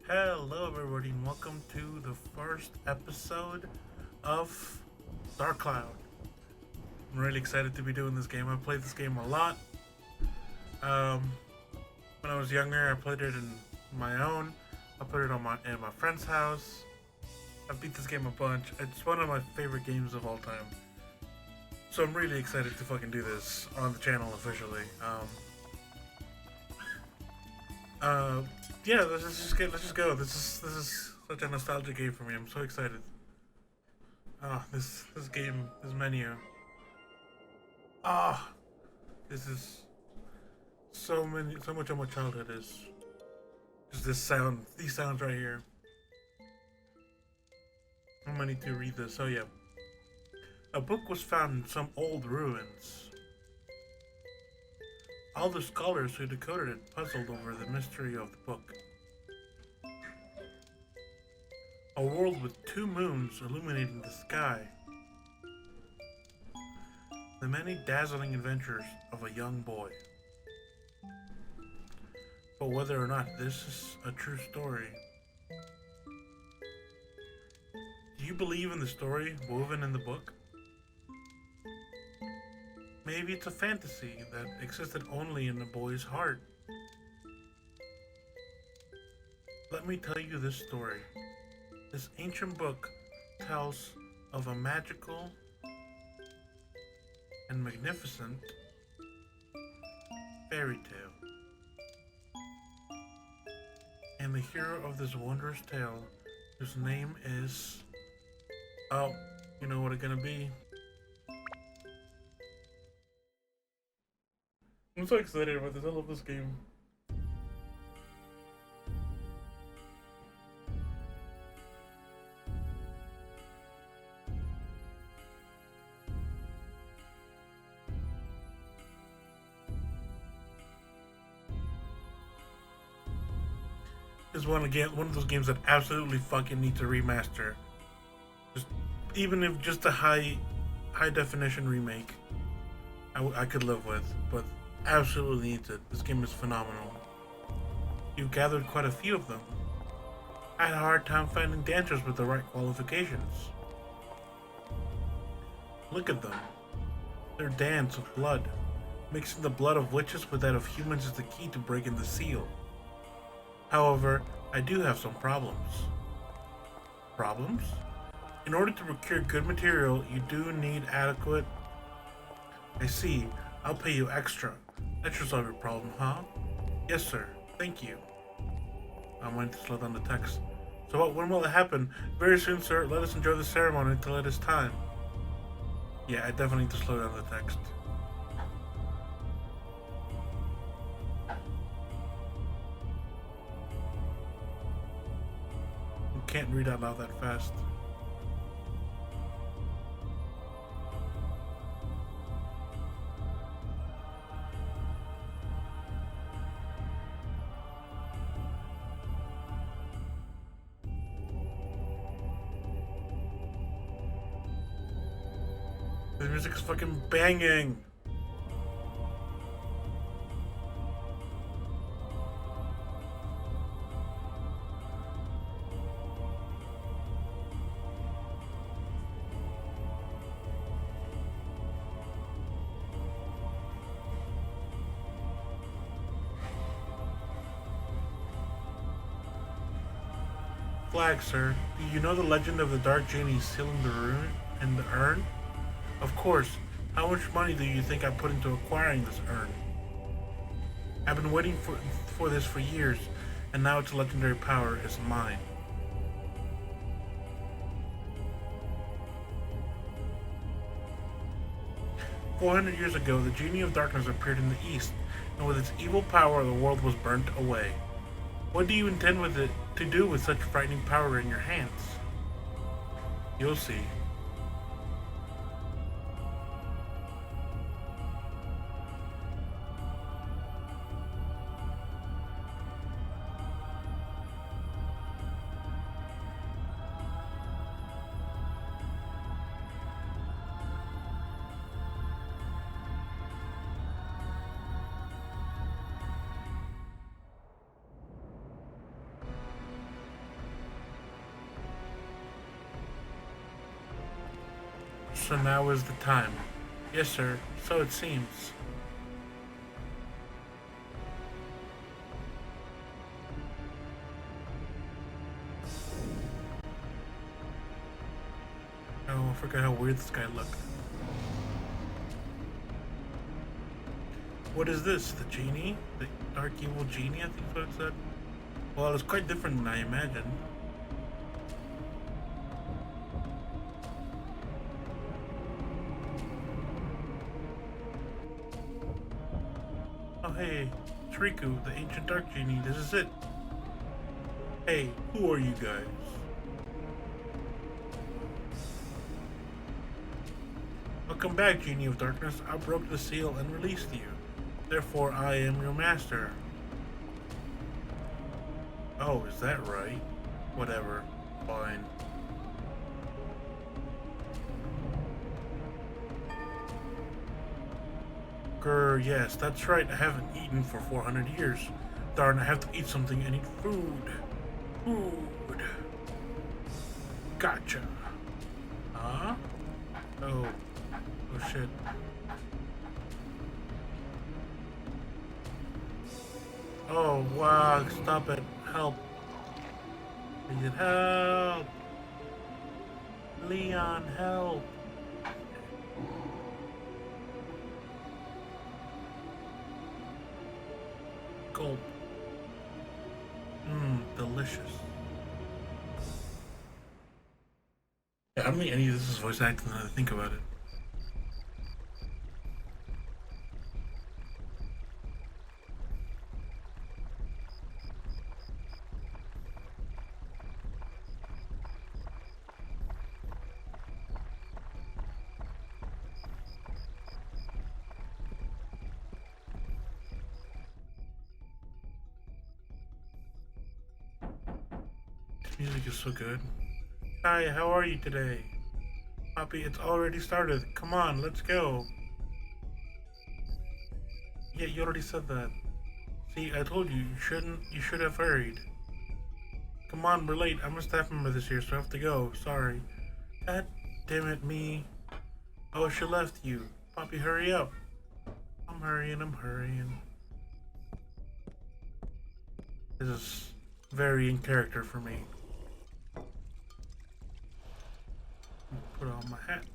Hello, everybody, and welcome to the first episode of Dark Cloud. I'm really excited to be doing this game. I've played this game a lot. Um, when I was younger, I played it in my own. I played it in my friend's house. I beat this game a bunch. It's one of my favorite games of all time. So I'm really excited to fucking do this on the channel officially. Uh, yeah, let's just go. This is such a nostalgic game for me. I'm so excited. This game, this menu. Ah, this is so much of my childhood is just these sounds right here. I'm gonna need to read this. Oh yeah, a book was found in some old ruins. All the scholars who decoded it puzzled over the mystery of the book. A world with two moons illuminating the sky. The many dazzling adventures of a young boy. But whether or not this is a true story, do you believe in the story woven in the book? Maybe it's a fantasy that existed only in the boy's heart. Let me tell you this story. This ancient book tells of a magical and magnificent fairy tale. And the hero of this wondrous tale, whose name is... Oh, you know what it's gonna be. I'm so excited about this. I love this game. Is one of those games that absolutely fucking needs a remaster. Just even if just a high definition remake, I could live with, but absolutely needs it. This game is phenomenal. You've gathered quite a few of them. I had a hard time finding dancers with the right qualifications. Look at them. Their dance of blood. Mixing the blood of witches with that of humans is the key to breaking the seal. However, I do have some problems. Problems? In order to procure good material, you do need adequate... I see. I'll pay you extra. That should solve your problem, huh? Yes, sir. Thank you. I'm going to slow down the text. So when will it happen? Very soon, sir. Let us enjoy the ceremony until it is time. Yeah, I definitely need to slow down the text. You can't read out loud that fast. The music is fucking banging. Flag, sir. Do you know the legend of the Dark Genie sealing the rune and the urn? Of course. How much money do you think I put into acquiring this urn? I've been waiting for this for years, and now its legendary power is mine. "400 years ago, the Genie of Darkness appeared in the east, and with its evil power, the world was burnt away. What do you intend to do with such frightening power in your hands? You'll see." So now is the time. Yes, sir. So it seems. Oh, I forgot how weird this guy looked. What is this? The genie? The dark evil genie, I think is what it said. Well, it's quite different than I imagined. Oh, hey. Triku, the ancient dark genie. This is it. Hey, who are you guys? Welcome back, Genie of Darkness. I broke the seal and released you. Therefore, I am your master. Oh, is that right? Whatever. Fine. Grr, yes, that's right. I haven't eaten for 400 years. Darn, I have to eat something. I need food. Food. Gotcha. Huh? Oh. Oh shit. Oh wow, stop it. Help. I need help. Leon, help. Gulp. Mmm, delicious. Yeah, I don't think any of this is voice acting now that I think about it. This music is so good. Hi, how are you today? Poppy, it's already started. Come on, let's go. Yeah, you already said that. See, I told you, you should have hurried. Come on, we're late. I'm a staff member this year, so I have to go. Sorry. God damn it, me. Oh, she left you. Poppy, hurry up. I'm hurrying. This is very in character for me. Put on my hat.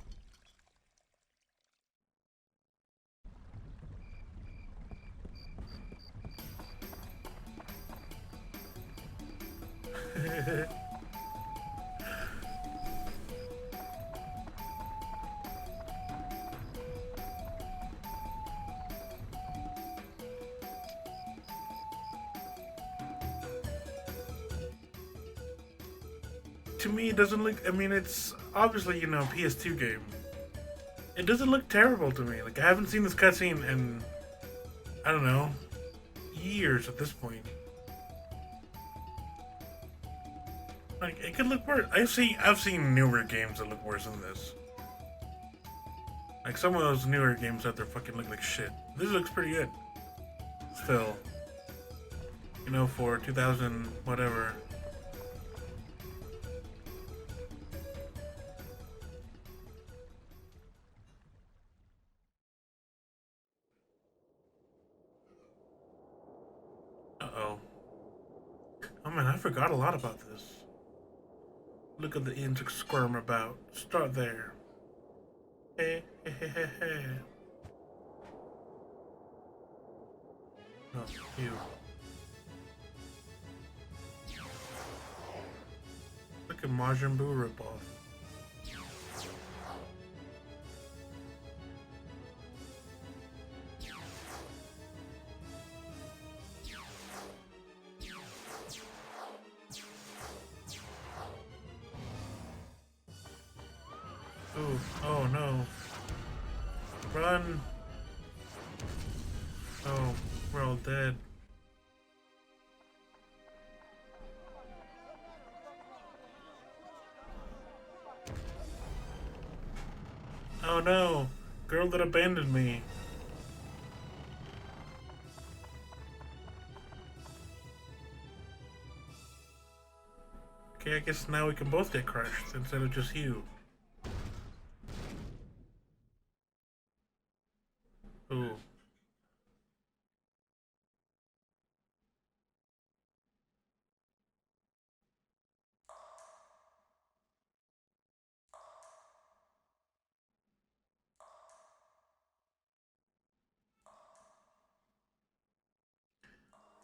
To me, it doesn't look. I mean, it's obviously, PS2 game. It doesn't look terrible to me. Like, I haven't seen this cutscene in, I don't know, years at this point. Like, it could look worse. I've seen newer games that look worse than this. Like, some of those newer games out there fucking look like shit. This looks pretty good. Still. For 2000, whatever. Uh-oh. Oh man, I forgot a lot about this. Look at the insect squirm about. Start there. Hey, hey, hey, hey, hey. Oh, ew. Look at Majin Buu ripoff. Ooh, oh no. Run! Oh, we're all dead. Oh no! Girl that abandoned me. Okay, I guess now we can both get crushed instead of just you.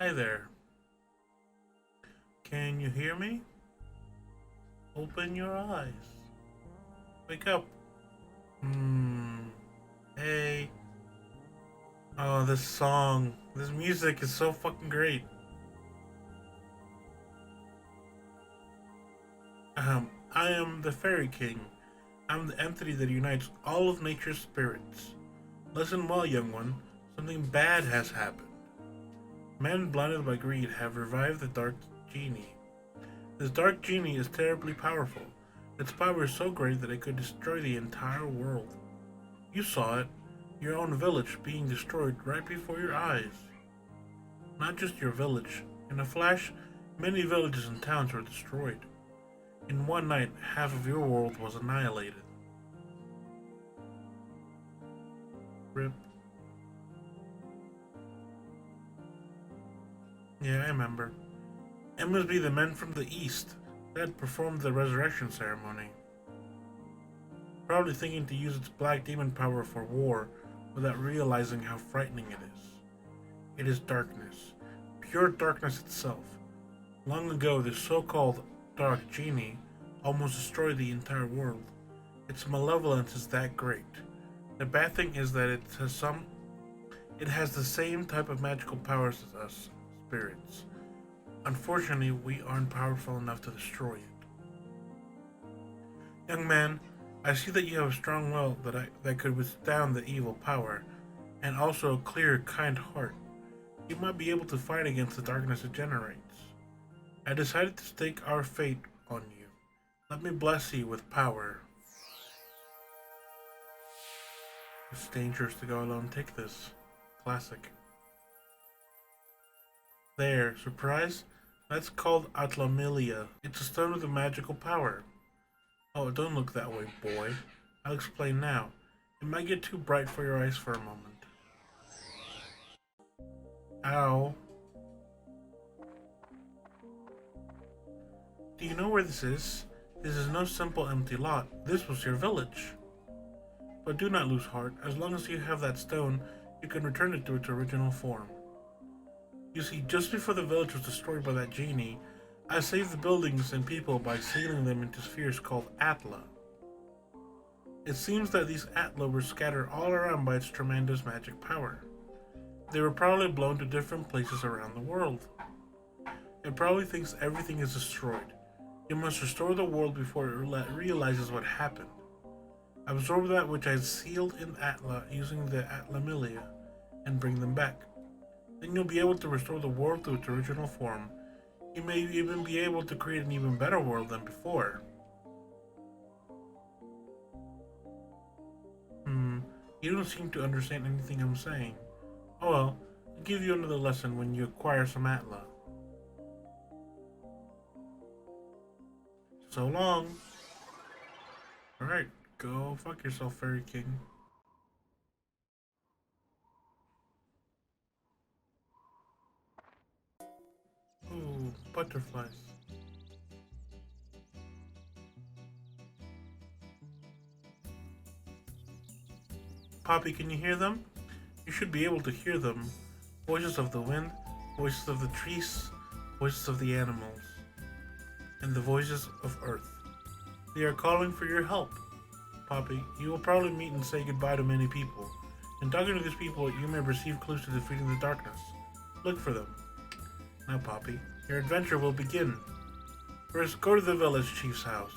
Hi there. Can you hear me? Open your eyes. Wake up. Hmm. Hey. Oh, this song. This music is so fucking great. I am the Fairy King. I'm the entity that unites all of nature's spirits. Listen well, young one. Something bad has happened. Men blinded by greed have revived the Dark Genie. This Dark Genie is terribly powerful. Its power is so great that it could destroy the entire world. You saw it, your own village being destroyed right before your eyes. Not just your village. In a flash, many villages and towns were destroyed. In one night, half of your world was annihilated. Rip. Yeah, I remember. It must be the men from the east that performed the resurrection ceremony. Probably thinking to use its black demon power for war without realizing how frightening it is. It is darkness, pure darkness itself. Long ago, this so-called Dark Genie almost destroyed the entire world. Its malevolence is that great. The bad thing is that it has the same type of magical powers as us, spirits. Unfortunately, we aren't powerful enough to destroy it. Young man, I see that you have a strong will that could withstand the evil power, and also a clear, kind heart. You might be able to fight against the darkness it generates. I decided to stake our fate on you. Let me bless you with power. It's dangerous to go alone. Take this. Classic. There, surprise? That's called Atlamilia. It's a stone with a magical power. Oh, don't look that way, boy. I'll explain now. It might get too bright for your eyes for a moment. Ow. Do you know where this is? This is no simple empty lot. This was your village. But do not lose heart. As long as you have that stone, you can return it to its original form. You see, just before the village was destroyed by that genie, I saved the buildings and people by sealing them into spheres called Atla. It seems that these Atla were scattered all around by its tremendous magic power. They were probably blown to different places around the world. It probably thinks everything is destroyed. You must restore the world before it realizes what happened. Absorb that which I sealed in Atla using the Atlamilia, and bring them back. Then you'll be able to restore the world to its original form. You may even be able to create an even better world than before. You don't seem to understand anything I'm saying. Oh well, I'll give you another lesson when you acquire some Atla. So long. Alright, go fuck yourself, Fairy King. Ooh, butterflies. Poppy, can you hear them? You should be able to hear them. Voices of the wind, voices of the trees, voices of the animals, and the voices of Earth. They are calling for your help. Poppy, you will probably meet and say goodbye to many people. In talking to these people, you may receive clues to defeating the darkness. Look for them. Now, Poppy, your adventure will begin. First, go to the village chief's house.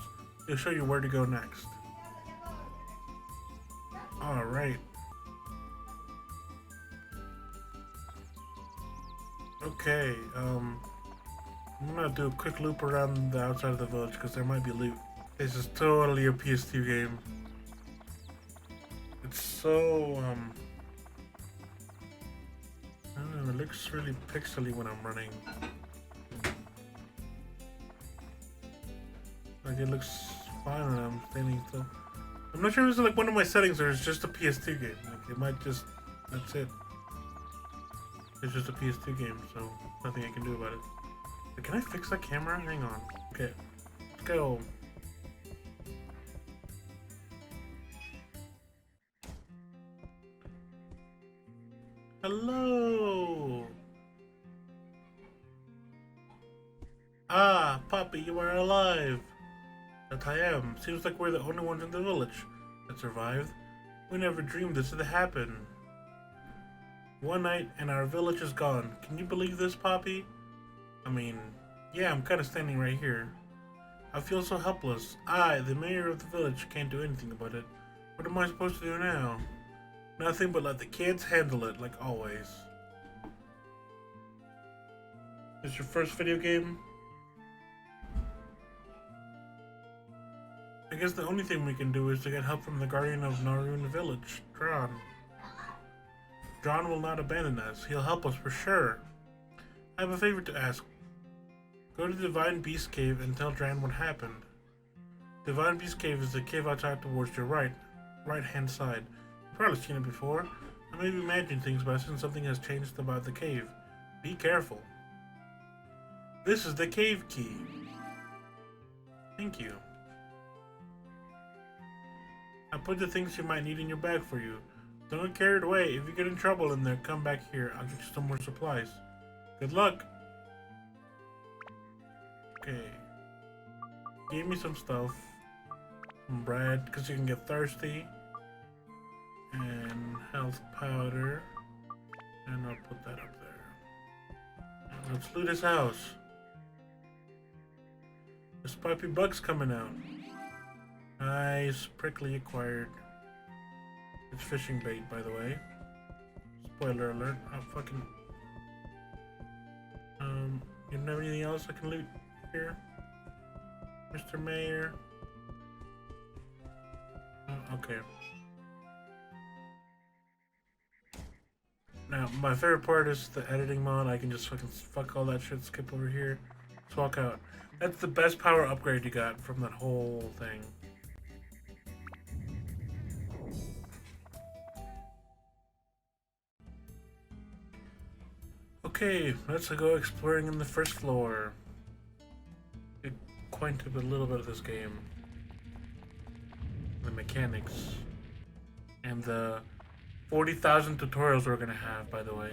He'll show you where to go next. Alright. Okay, I'm gonna do a quick loop around the outside of the village because there might be loot. This is totally a PS2 game. It's so, I don't know, it looks really pixely when I'm running. Like, it looks fine when I'm standing still. I'm not sure if it's like one of my settings or it's just a PS2 game. Like, it might just, that's it. It's just a PS2 game, so nothing I can do about it. But can I fix that camera? Hang on. Okay, let's go. Hello! Ah, Poppy, you are alive! That I am. Seems like we're the only ones in the village that survived. We never dreamed this would happen. One night and our village is gone. Can you believe this, Poppy? I mean, yeah, I'm kind of standing right here. I feel so helpless. I, the mayor of the village, can't do anything about it. What am I supposed to do now? Nothing but let the kids handle it, like always. Is your first video game? I guess the only thing we can do is to get help from the guardian of Narun village, Dron. Dron will not abandon us. He'll help us for sure. I have a favor to ask. Go to Divine Beast Cave and tell Dran what happened. Divine Beast Cave is the cave outside towards your right-hand side. You've probably seen it before. I may be imagining things, but I sense something has changed about the cave. Be careful. This is the cave key. Thank you. I put the things you might need in your bag for you. Don't get carried away. If you get in trouble in there, come back here. I'll get you some more supplies. Good luck. Okay. Give me some stuff. Some bread, because you can get thirsty. And health powder. And I'll put that up there. And let's loot this house. There's pipey bugs coming out. Nice. Prickly acquired. It's fishing bait, by the way. Spoiler alert. Oh, fucking... you don't have anything else I can loot here? Mr. Mayor? Oh, okay. Now, my favorite part is the editing mod. I can just fucking fuck all that shit, skip over here, just walk out. That's the best power upgrade you got from that whole thing. Okay, let's go exploring in the first floor. Get acquainted with a little bit of this game. The mechanics. And the 40,000 tutorials we're gonna have, by the way.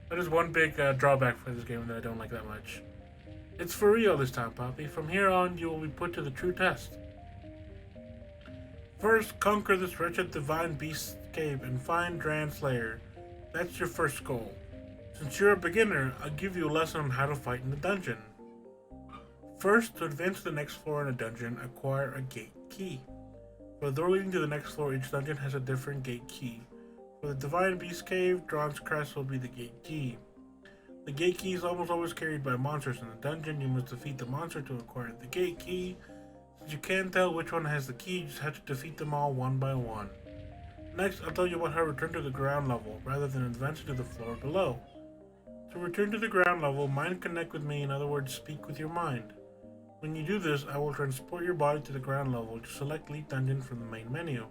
That is one big drawback for this game that I don't like that much. It's for real this time, Poppy. From here on, you will be put to the true test. First, conquer this wretched divine beast cave and find Dran's lair. That's your first goal. Since you're a beginner, I'll give you a lesson on how to fight in the dungeon. First, to advance to the next floor in a dungeon, acquire a gate key. For the door leading to the next floor, each dungeon has a different gate key. For the Divine Beast Cave, Dron's Crest will be the gate key. The gate key is almost always carried by monsters in the dungeon. You must defeat the monster to acquire the gate key. Since you can't tell which one has the key, you just have to defeat them all one by one. Next, I'll tell you about how to return to the ground level, rather than advancing to the floor below. To return to the ground level, mind connect with me, in other words, speak with your mind. When you do this, I will transport your body to the ground level to select Lead Dungeon from the main menu.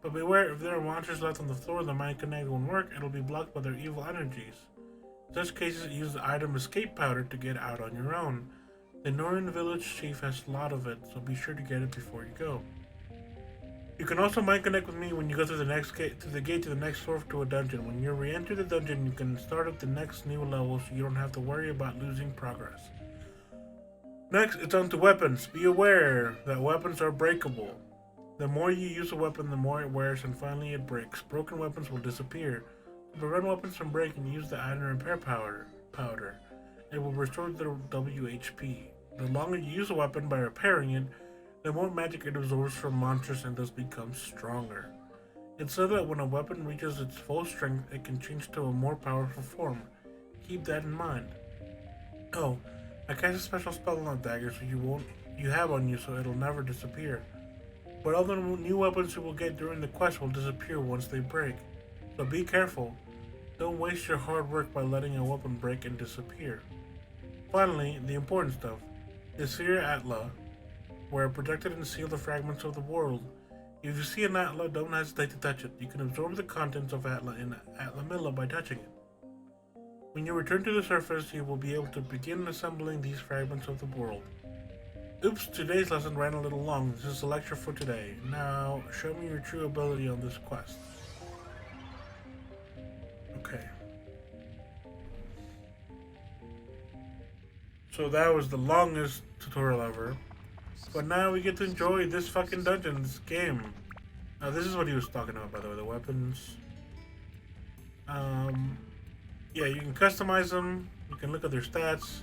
But beware, if there are monsters left on the floor, the mind connect won't work, it'll be blocked by their evil energies. In such cases, use the item Escape Powder to get out on your own. The Northern Village Chief has a lot of it, so be sure to get it before you go. You can also mind connect with me when you go through the next gate to the next floor to a dungeon. When you re-enter the dungeon, you can start at the next new level so you don't have to worry about losing progress. Next, it's on to weapons. Be aware that weapons are breakable. The more you use a weapon, the more it wears and finally it breaks. Broken weapons will disappear. To prevent weapons from breaking, use the iron repair powder. It will restore the WHP. The longer you use a weapon by repairing it, the more magic it absorbs from monsters and thus becomes stronger. It's said that when a weapon reaches its full strength, it can change to a more powerful form. Keep that in mind. Oh, I cast a special spell on the dagger so you have on you so it'll never disappear. But all the new weapons you will get during the quest will disappear once they break. So be careful. Don't waste your hard work by letting a weapon break and disappear. Finally, the important stuff. The Sphere Atla, where protected and sealed the fragments of the world. If you see an Atla, don't hesitate to touch it. You can absorb the contents of Atla in Atlamilla by touching it. When you return to the surface, you will be able to begin assembling these fragments of the world. Oops, today's lesson ran a little long. This is the lecture for today. Now, show me your true ability on this quest. Okay. So that was the longest tutorial ever. But now we get to enjoy this fucking dungeon, this game. This is what he was talking about, by the way, the weapons. Yeah, you can customize them. You can look at their stats.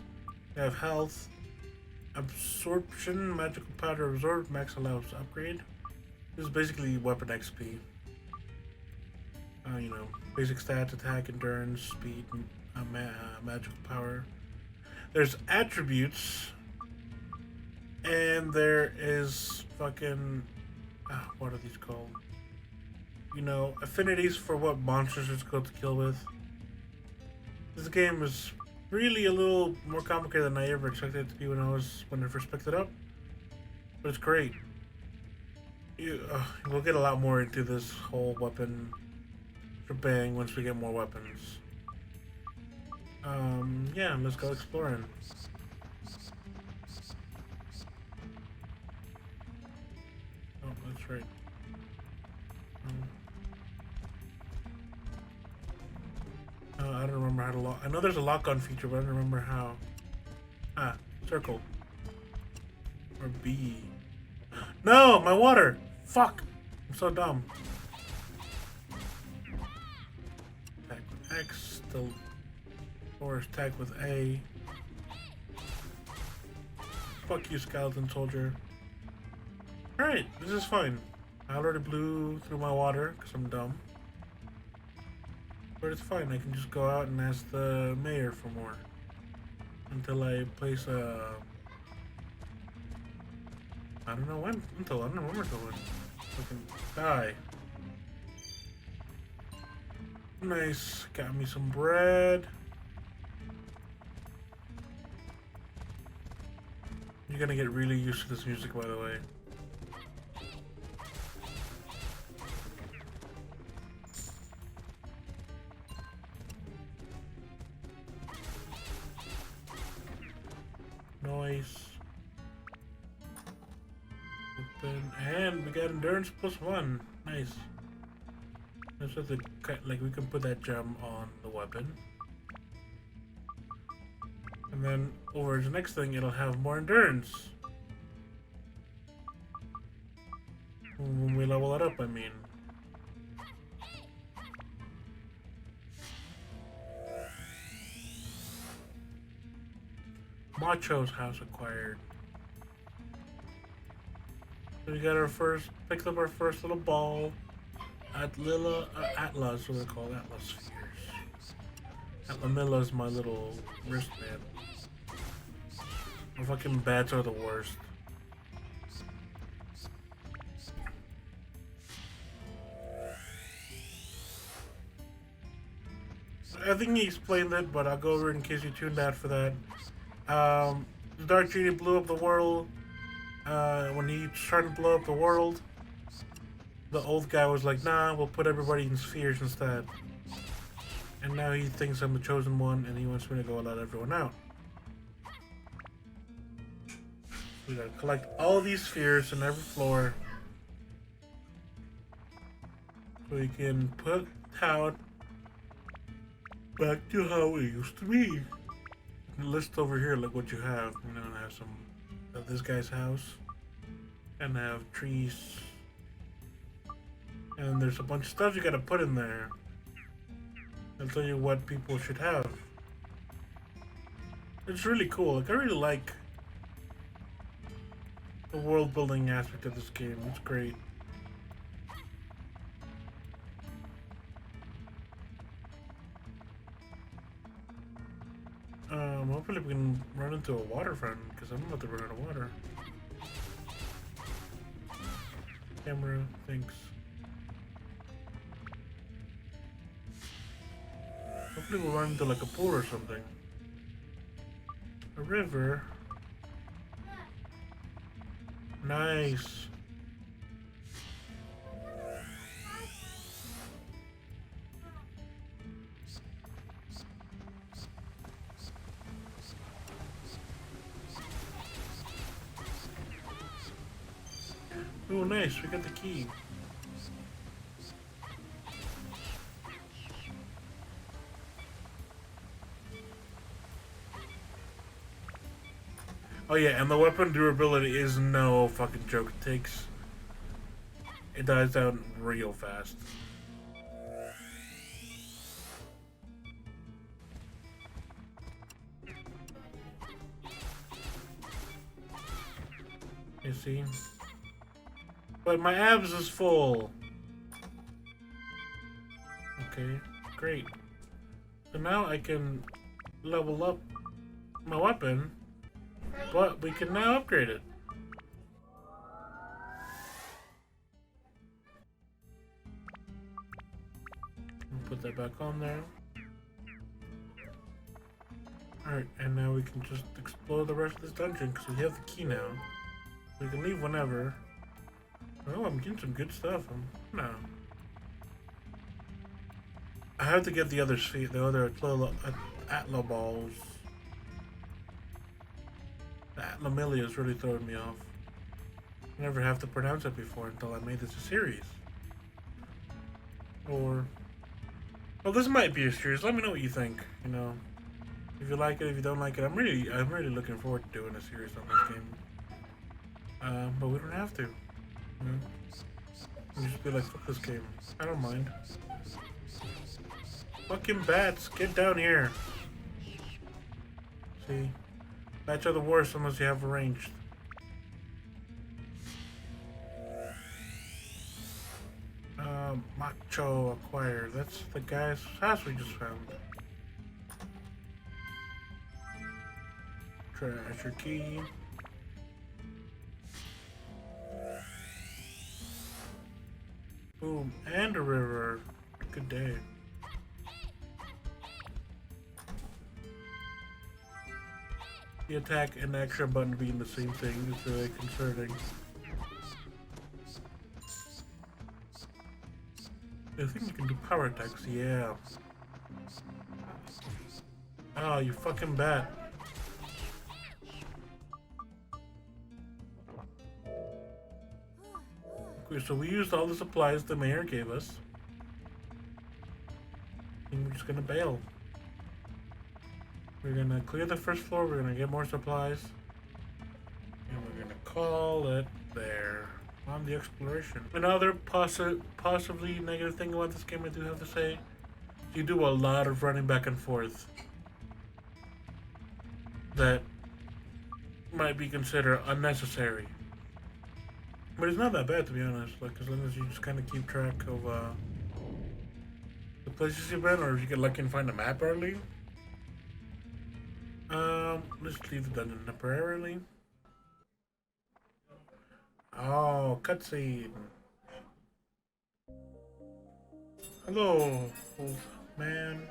They have health, absorption, magical powder absorbed, max allows upgrade. This is basically weapon XP. You know, basic stats, attack, endurance, speed, magical power. There's attributes, and there is fucking what are these called? You know, affinities for what monsters it's going to kill with. This game is really a little more complicated than I ever expected it to be when I first picked it up. But it's great. We'll get a lot more into this whole weapon shebang once we get more weapons. Yeah, let's go exploring. Oh, that's right. I don't remember how to lock. I know there's a lock-on feature, but I don't remember how. Circle. Or B. No, my water! Fuck! I'm so dumb. Attack with X, still. Or attack with A. Fuck you, skeleton soldier. Alright, this is fine. I already blew through my water, because I'm dumb. But it's fine, I can just go out and ask the mayor for more. Until I place a... I don't know when, I don't know when we're going. Fucking die. Nice, got me some bread. You're gonna get really used to this music, by the way. Nice. Open, and we got endurance +1. Nice. That's what like we can put that gem on the weapon. And then over the next thing, it'll have more endurance. When we level it up, I mean. Macho's house acquired. So we got picked up our first little ball. Atlas, what they call Atlas spheres. Atlamilla is my little wristband. Fucking bats are the worst. I think he explained it, but I'll go over it in case you tuned out for that. The Dark Genie blew up the world. When he tried to blow up the world, the old guy was like, nah, we'll put everybody in spheres instead. And now he thinks I'm the chosen one, and he wants me to go let everyone out. We gotta collect all these spheres on every floor so we can put town back to how it used to be. List over here, look what you have. You know, I have some of this guy's house, and I have trees, and there's a bunch of stuff you gotta put in there. I'll tell you what people should have. It's really cool. Like, I really like the world building aspect of this game. It's great. Hopefully we can run into a waterfront, because I'm about to run out of water. Camera, thanks. Hopefully we'll run into like a pool or something. A river. Nice. Oh, nice. We got the key. Oh yeah, and the weapon durability is no fucking joke. It dies down real fast. You see? But my abs is full. Okay, great. So now I can level up my weapon, but we can now upgrade it. Put that back on there. Alright, and now we can just explore the rest of this dungeon because we have the key now. We can leave whenever. Oh, I'm getting some good stuff. No. I have to get the other Atla balls. The Atlamilia is really throwing me off. I never have to pronounce it before until I made this a series. Or, well, this might be a series. Let me know what you think. You know, if you like it, if you don't like it, I'm really looking forward to doing a series on this game. But we don't have to. You know, we just be like, fuck this game. I don't mind. Fucking bats, get down here. See, bats are the worst unless you have ranged. Macho acquired. That's the guy's house we just found. Treasure key. Boom, and a river. Good day. The attack and action button being the same thing is really concerning. I think you can do power attacks, yeah. Oh, you fucking bat. Okay, so we used all the supplies the mayor gave us. And we're just gonna bail. We're gonna clear the first floor, we're gonna get more supplies. And we're gonna call it there. On the exploration. Another possibly negative thing about this game I do have to say, you do a lot of running back and forth that might be considered unnecessary. But it's not that bad, to be honest, like as long as you just kind of keep track of the places you've been, or if you get lucky and find a map early. Let's leave the dungeon temporarily. Oh, cutscene. Hello, old man.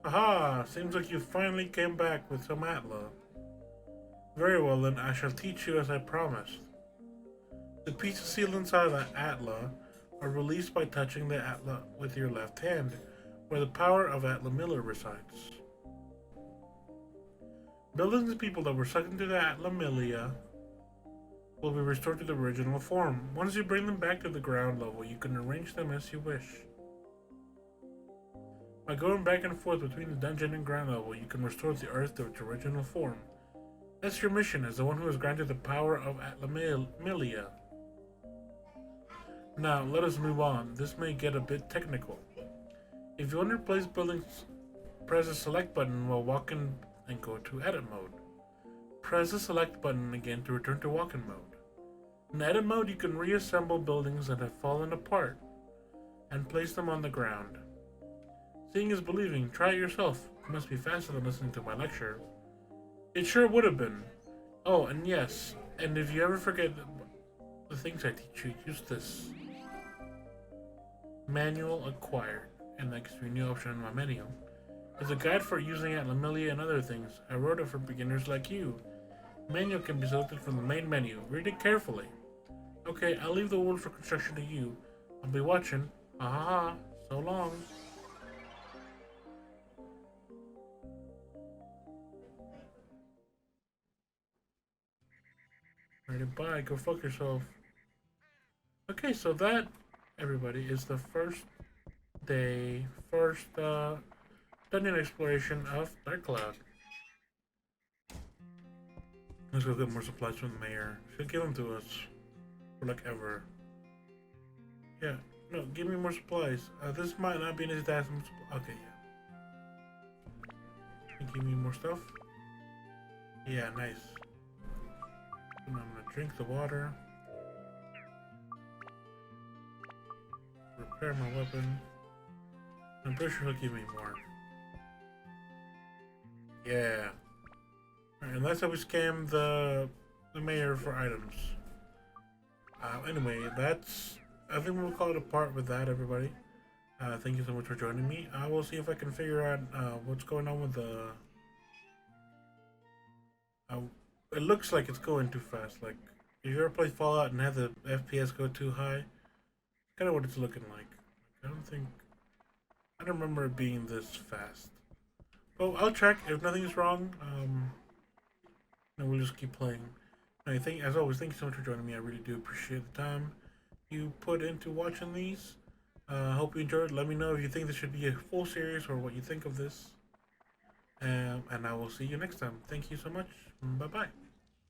Aha! Seems like you finally came back with some Atla. Very well then, I shall teach you as I promised. The pieces sealed inside the Atla are released by touching the Atla with your left hand, where the power of Atlamilia resides. Buildings and people that were sucked into the Atlamilia will be restored to the original form. Once you bring them back to the ground level, you can arrange them as you wish. By going back and forth between the dungeon and ground level, you can restore the earth to its original form. That's your mission as the one who has granted the power of Atlamilia. Now, let us move on. This may get a bit technical. If you want to replace buildings, press the select button while walking and go to edit mode. Press the select button again to return to walk-in mode. In edit mode, you can reassemble buildings that have fallen apart and place them on the ground. Seeing is believing. Try it yourself. It must be faster than listening to my lecture. It sure would have been. Oh, and yes, and if you ever forget the things I teach you, use this. Manual acquired, and that gives me a new option in my menu. It's a guide for using Atlamilia and other things. I wrote it for beginners like you. Manual can be selected from the main menu. Read it carefully. Okay, I'll leave the world for construction to you. I'll be watching. Ha ha ha. So long. Alright, bye. Go fuck yourself. Okay, so that, everybody, is the first day, dungeon exploration of Dark Cloud. Let's go get more supplies from the mayor. She'll give them to us for like ever. Yeah, no, give me more supplies. This might not be an easy task. Okay, yeah. Give me more stuff. Yeah, nice. And I'm gonna drink the water. Repair my weapon. I'm pretty sure he'll give me more. Yeah. Alright, and that's how we scam the mayor for items. Anyway, that's... I think we'll call it a part with that, everybody. Thank you so much for joining me. I will see if I can figure out what's going on with the... it looks like it's going too fast. Like, if you ever play Fallout and have the FPS go too high, kind of what it's looking like. I don't remember it being this fast. Well, I'll check if nothing's wrong. And we'll just keep playing. As always, thank you so much for joining me. I really do appreciate the time you put into watching these. Hope you enjoyed. Let me know if you think this should be a full series or what you think of this. And I will see you next time. Thank you so much. Bye bye.